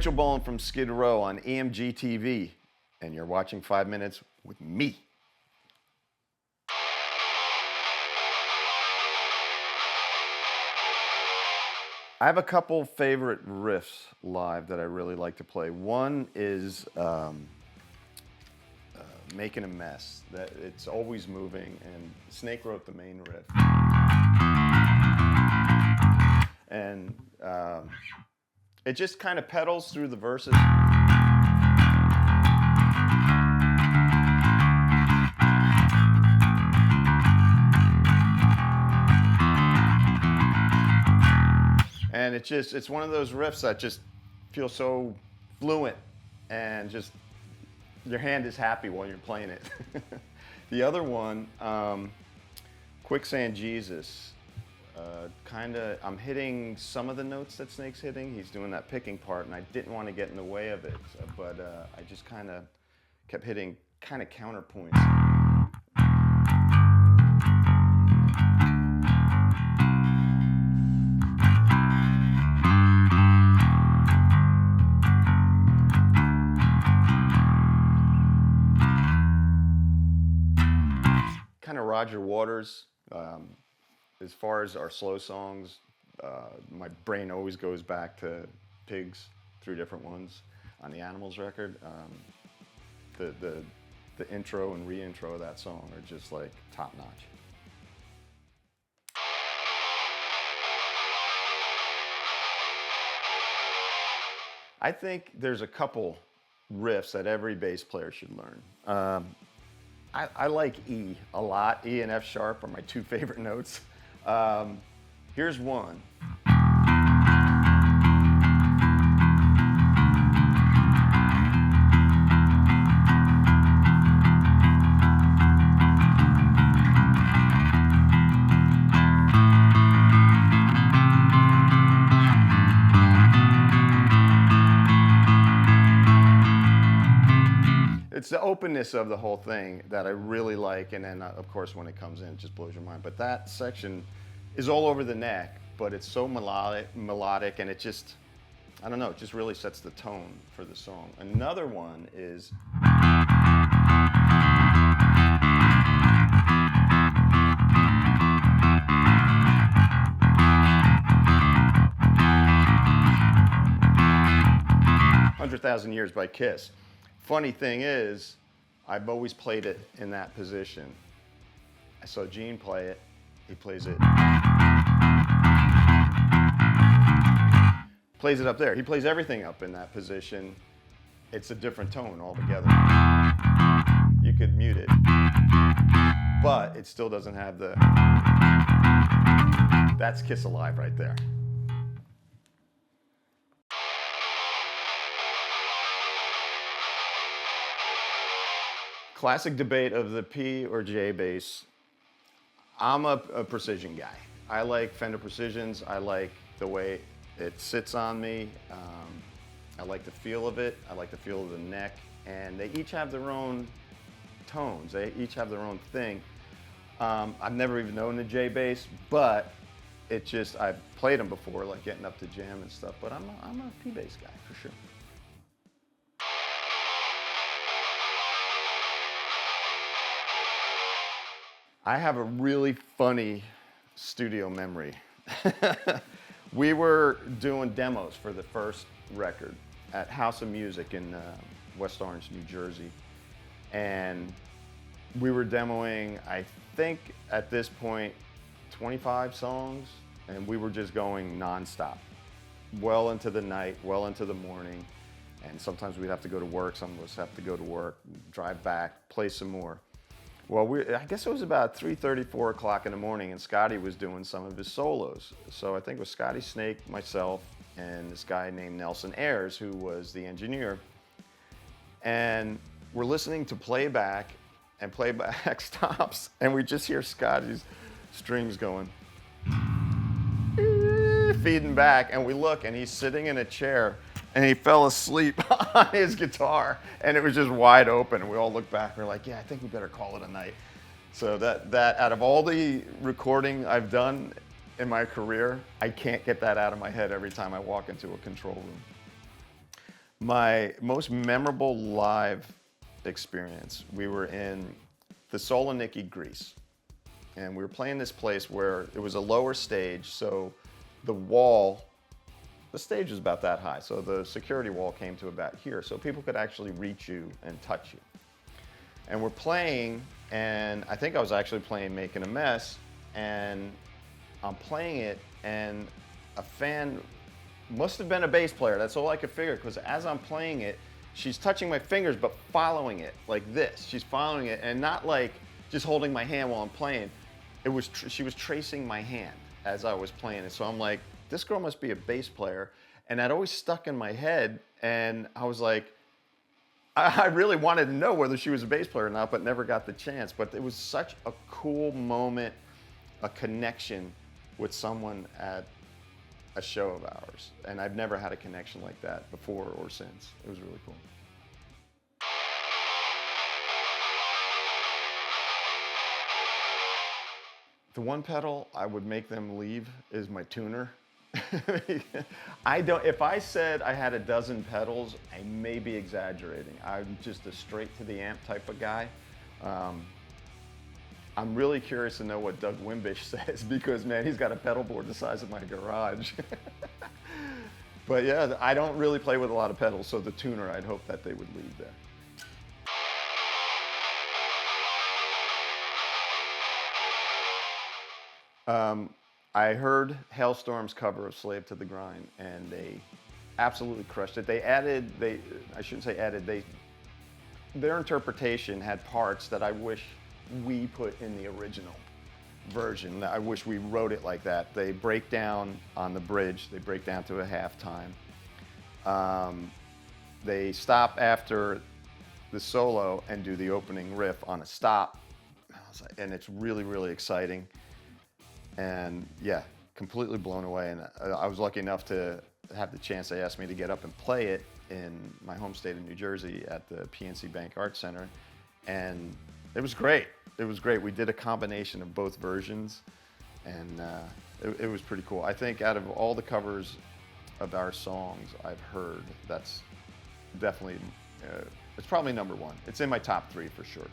Rachel Bolan from Skid Row on EMGtv, and you're watching 5 Minutes with me. I have a couple favorite riffs live that I really like to play. One is Making a Mess. That it's always moving, and Snake wrote the main riff. And it just kind of pedals through the verses. And it's one of those riffs that just feels so fluent, and just your hand is happy while you're playing it. The other one, Quicksand Jesus, I'm hitting some of the notes that Snake's hitting. He's doing that picking part, and I didn't want to get in the way of it, but I just kind of kept hitting kind of counterpoints. Kind of Roger Waters. As far as our slow songs, my brain always goes back to Pigs, 3 different ones on the Animals record. The intro and re-intro of that song are just like top notch. I think there's a couple riffs that every bass player should learn. I like E a lot. E and F sharp are my 2 favorite notes. Here's one. It's the openness of the whole thing that I really like, and then of course when it comes in, it just blows your mind. But that section is all over the neck, but it's so melodic, and it just, I don't know, it just really sets the tone for the song. Another one is "100,000 Years" by Kiss. Funny thing is, I've always played it in that position. I saw Gene play it. He plays it up there. He plays everything up in that position. It's a different tone altogether. You could mute it, but it still doesn't have the... That's Kiss Alive right there. Classic debate of the P or J bass. I'm a precision guy. I like Fender Precisions. I like the way it sits on me. I like the feel of it. I like the feel of the neck. And they each have their own tones. They each have their own thing. I've never even known the J bass, but I've played them before, like getting up to jam and stuff. But I'm a P bass guy for sure. I have a really funny studio memory. We were doing demos for the first record at House of Music in West Orange, New Jersey. And we were demoing, I think at this point, 25 songs, and we were just going nonstop. Well into the night, well into the morning. And sometimes we'd have to go to work, some of us have to go to work, drive back, play some more. Well, I guess it was about 3:30, 4 o'clock in the morning, and Scotty was doing some of his solos. So I think it was Scotty, Snake, myself, and this guy named Nelson Ayers, who was the engineer. And we're listening to playback, and playback stops, and we just hear Scotty's strings going, feeding back, and we look, and he's sitting in a chair, and he fell asleep on his guitar, and it was just wide open, and we all looked back, and we're like, yeah, I think we better call it a night. So that out of all the recording I've done in my career, I can't get that out of my head every time I walk into a control room. My most memorable live experience, we were in the Saloniki, Greece. And we were playing this place where it was a lower stage, so the wall, the stage was about that high, so the security wall came to about here, so people could actually reach you and touch you. And we're playing, and I think I was actually playing Making a Mess, and I'm playing it, and a fan, must have been a bass player, that's all I could figure, because as I'm playing it, she's touching my fingers, but following it like this. She's following it, and not like just holding my hand while I'm playing. She was tracing my hand as I was playing it. So I'm like, this girl must be a bass player. And that always stuck in my head. And I was like, I really wanted to know whether she was a bass player or not, but never got the chance. But it was such a cool moment, a connection with someone at a show of ours. And I've never had a connection like that before or since. It was really cool. The one pedal I would make them leave is my tuner. If I said I had a dozen pedals, I may be exaggerating. I'm just a straight to the amp type of guy. I'm really curious to know what Doug Wimbish says because, man, he's got a pedal board the size of my garage. But yeah, I don't really play with a lot of pedals, so the tuner, I'd hope that they would leave there. I heard Hailstorm's cover of Slave to the Grind, and they absolutely crushed it. I shouldn't say added, their interpretation had parts that I wish we put in the original version. I wish we wrote it like that. They break down on the bridge, they break down to a halftime. They stop after the solo and do the opening riff on a stop. And it's really, really exciting. And yeah, completely blown away. And I was lucky enough to have the chance. They asked me to get up and play it in my home state of New Jersey at the PNC Bank Arts Center. And it was great. It was great. We did a combination of both versions, and it was pretty cool. I think out of all the covers of our songs I've heard, that's definitely, it's probably number one. It's in my top 3 for sure.